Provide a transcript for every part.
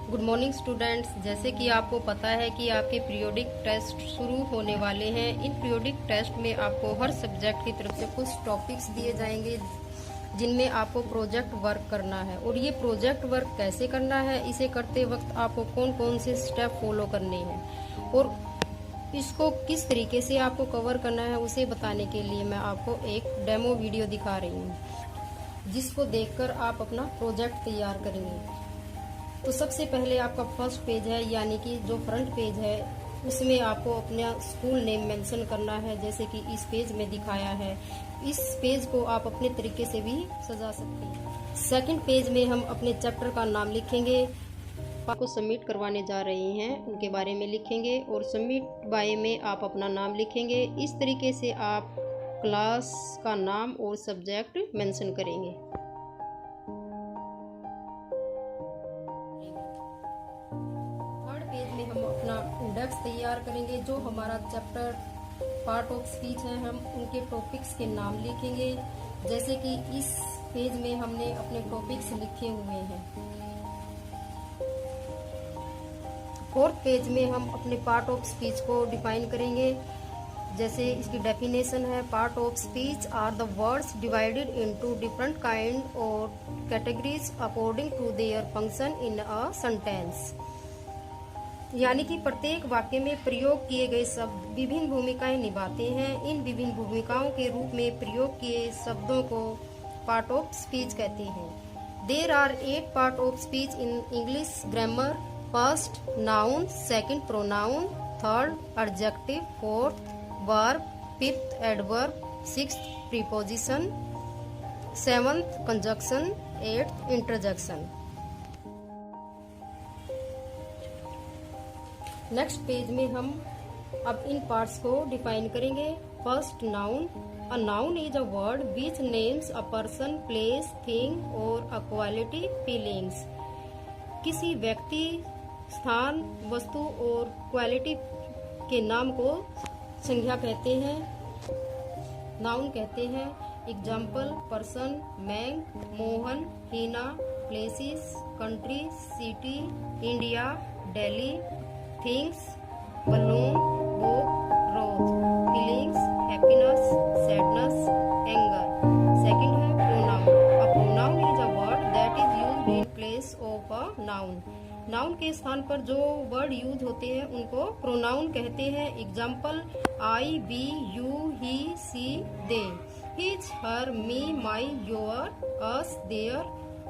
Good morning students. जैसे कि आपको पता है कि आपके पीरियोडिक टेस्ट शुरू होने वाले हैं। इन पीरियोडिक टेस्ट में आपको हर सब्जेक्ट की तरफ से कुछ टॉपिक्स दिए जाएंगे जिनमें आपको प्रोजेक्ट वर्क करना है। और ये प्रोजेक्ट वर्क कैसे करना है, इसे करते वक्त आपको कौन कौन से स्टेप फॉलो करने हैं और इसको किस तरीके से आपको कवर करना है, उसे बताने के लिए मैं आपको एक डेमो वीडियो दिखा रही हूँ, जिसको देखकर आप अपना प्रोजेक्ट तैयार करेंगे। तो सबसे पहले आपका फर्स्ट पेज है, यानी कि जो फ्रंट पेज है उसमें आपको अपना स्कूल नेम मेंशन करना है, जैसे कि इस पेज में दिखाया है। इस पेज को आप अपने तरीके से भी सजा सकते हैं। सेकंड पेज में हम अपने चैप्टर का नाम लिखेंगे, आपको सबमिट करवाने जा रहे हैं उनके बारे में लिखेंगे और सबमिट बाय में आप अपना नाम लिखेंगे। इस तरीके से आप क्लास का नाम और सब्जेक्ट मेंशन करेंगे। हम अपना इंडेक्स तैयार करेंगे। जो हमारा चैप्टर पार्ट ऑफ स्पीच है, हम उनके टॉपिक्स के नाम लिखेंगे, जैसे कि इस पेज में हमने अपने टॉपिक्स लिखे हुए हैं। फोर्थ पेज में हम अपने पार्ट ऑफ स्पीच को डिफाइन करेंगे, जैसे इसकी डेफिनेशन है, part of speech are the words divided into different kind और categories according to their function in a sentence. यानी कि प्रत्येक वाक्य में प्रयोग किए गए शब्द विभिन्न भूमिकाएं निभाते हैं। इन विभिन्न भूमिकाओं के रूप में प्रयोग किए शब्दों को पार्ट ऑफ स्पीच कहते हैं। There are 8 part of speech in English grammar. First noun, second pronoun, third adjective, fourth verb, fifth adverb, sixth preposition, seventh conjunction, eighth interjection. Next page में हम अब इन पार्ट्स को डिफाइन करेंगे। First noun, a noun is a word which names a person, place, thing और a quality, feelings. किसी व्यक्ति, स्थान, वस्तु और क्वालिटी के नाम को संज्ञा कहते हैं, नाउन कहते हैं। Example, person, man, Mohan, Heena, places, country, city, India, Delhi, things, balloon, book, rose, feelings, happiness, sadness, anger. Second है pronoun. A pronoun is a word that is used in place of a noun. Noun के स्थान पर जो word use होते हैं उनको pronoun कहते हैं। Example, I, we, you, he, she, they, his, her, me, my, your, us, their,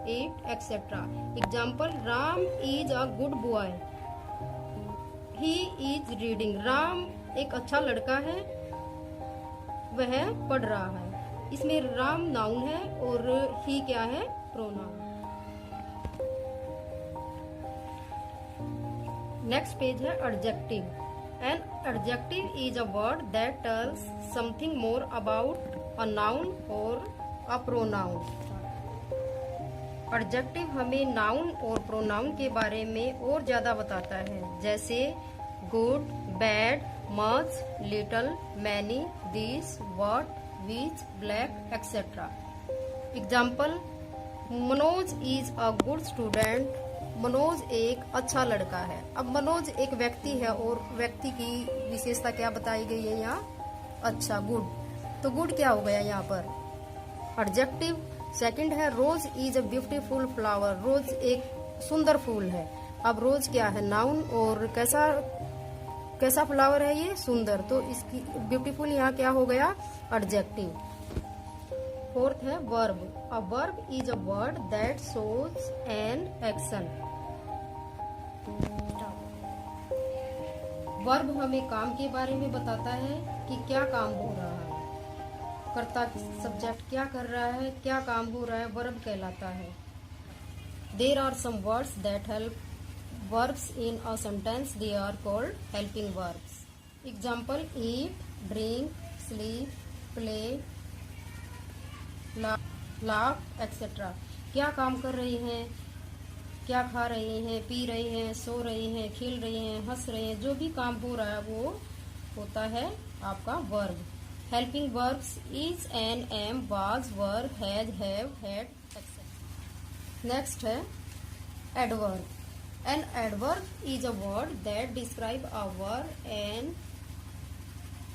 it, etcetera. Example, Ram is a good boy, he is reading. Ram एक अच्छा लड़का है, वह पढ़ रहा है। इसमें राम नाउन है और ही क्या है, प्रोनाउन। नेक्स्ट पेज है adjective. An adjective is a word that tells something more about a noun और अ प्रोनाउन। एडजेक्टिव हमें नाउन और प्रोनाउन के बारे में और ज्यादा बताता है, जैसे good, bad, much, little, many, this, what, which, black, etcetera. Example, Manoj is a good student. Manoj एक अच्छा लड़का है। अब मनोज एक व्यक्ति है और व्यक्ति की विशेषता क्या बताई गई है यहाँ, अच्छा, गुड। तो गुड क्या हो गया यहाँ पर, एडजेक्टिव। सेकंड है रोज इज अ ब्यूटीफुल फ्लावर। रोज एक सुंदर फूल है। अब रोज क्या है, नाउन, और कैसा फ्लावर है ये, सुंदर, तो इसकी ब्यूटीफुल यहाँ क्या हो गया, एडजेक्टिव। फोर्थ है verb. A verb is a word that shows an action. Verb हमें काम के बारे में बताता है कि क्या काम हो रहा है, कर्ता सब्जेक्ट क्या कर रहा है, क्या काम हो रहा है, वर्ब कहलाता है। There are some words that help verbs in a sentence, they are called helping verbs. Example, eat, drink, sleep, play, laugh, etc. क्या काम कर रहे हैं, क्या खा रहे हैं, पी रहे हैं, सो रहे हैं, खेल रहे हैं, हंस रहे हैं, जो भी काम हो रहा है वो होता है आपका verb. Helping verbs is, an, am, was, were, has, have, had, etc. Next है adverb. An adverb is a word that describe a verb, an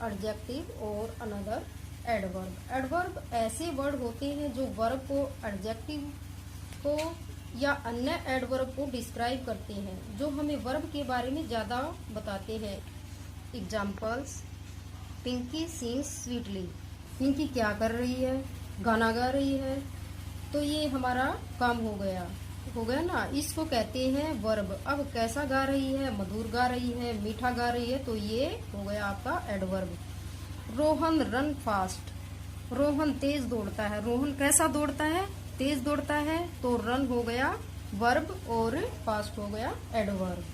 adjective or another adverb. Adverb ऐसे वर्ड होते हैं जो वर्ब को, adjective को या अन्य adverb को डिस्क्राइब करते हैं, जो हमें वर्ब के बारे में ज़्यादा बताते हैं. Examples: Pinky sings sweetly. Pinky क्या कर रही है? गाना गा रही है. तो ये हमारा काम हो गया ना. इसको कहते हैं वर्ब. अब कैसा गा रही है? मधुर गा रही है, मीठा गा रही है. तो ये हो गया आपका adverb. Rohan run fast. Rohan तेज दौड़ता है. रोहन कैसा दौड़ता है? तेज दौड़ता है. तो रन हो गया वर्ब और फास्ट हो गया एडवर्ब.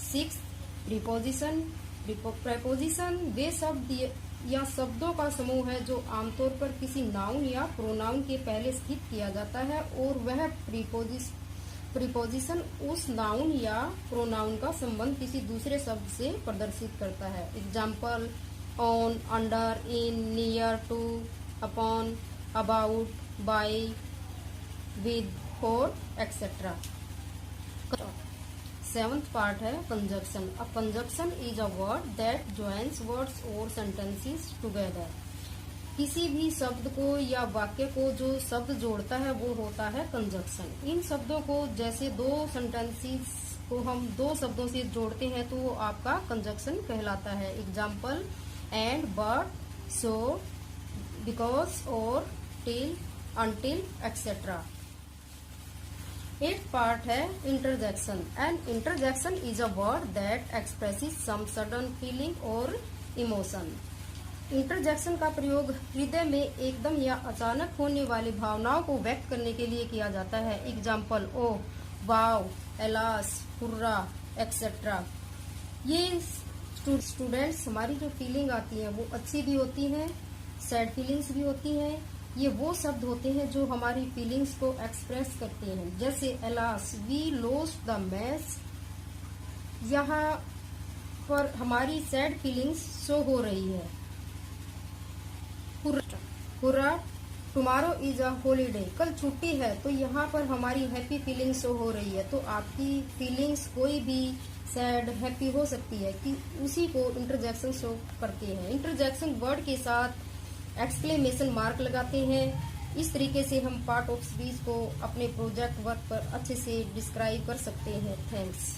6. प्रीपोजिशन. प्रेपोजिशन वे शब्द या शब्दों का समूह है जो आमतौर पर किसी नाउन या प्रोनाउन के पहले स्थित किया जाता है, और वह प्रीपोजिशन उस नाउन या प्रोनाउन का संबंध किसी दूसरे शब्द से प्रदर्शित करता है. Example: on, under, in, near, to, upon, about, by, with, for, et cetera. 7th part है conjunction. A conjunction is a word that joins words और सेंटेंसेस टुगेदर. किसी भी शब्द को या वाक्य को जो शब्द जोड़ता है वो होता है कंजक्शन. इन शब्दों को जैसे दो सेंटेंसेस को हम दो शब्दों से जोड़ते हैं तो वो आपका कंजक्शन कहलाता है. Example: and, but, so, because, or, till, until, et cetera. 8th part है interjection. An interjection is a word that expresses some sudden feeling or emotion. Interjection का प्रयोग हृदय में एकदम या अचानक होने वाली भावनाओं को व्यक्त करने के लिए किया जाता है. एग्जाम्पल: ओह, वाव, एलास, हुर्रा, एक्सेट्रा. ये स्टूडेंट्स, हमारी जो फीलिंग आती है वो अच्छी भी होती है, सैड फीलिंग्स भी होती हैं. ये वो शब्द होते हैं जो हमारी फीलिंग्स को एक्सप्रेस करते हैं. जैसे alas, we lost the match. यहाँ पर हमारी सैड फीलिंग्स शो हो रही है. Hurrah, tomorrow is a holiday. कल छुट्टी है. तो यहाँ पर हमारी हैप्पी फीलिंग्स शो हो रही है. तो आपकी फीलिंग्स कोई भी सैड, हैप्पी हो सकती है कि उसी को इंटरजेक्शन शो करते हैं. इंटरजेक्शन वर्ड के साथ एक्सक्लेमेशन मार्क लगाते हैं. इस तरीके से हम पार्ट ऑफ स्पीच को अपने प्रोजेक्ट वर्क पर अच्छे से डिस्क्राइब कर सकते हैं. थैंक्स.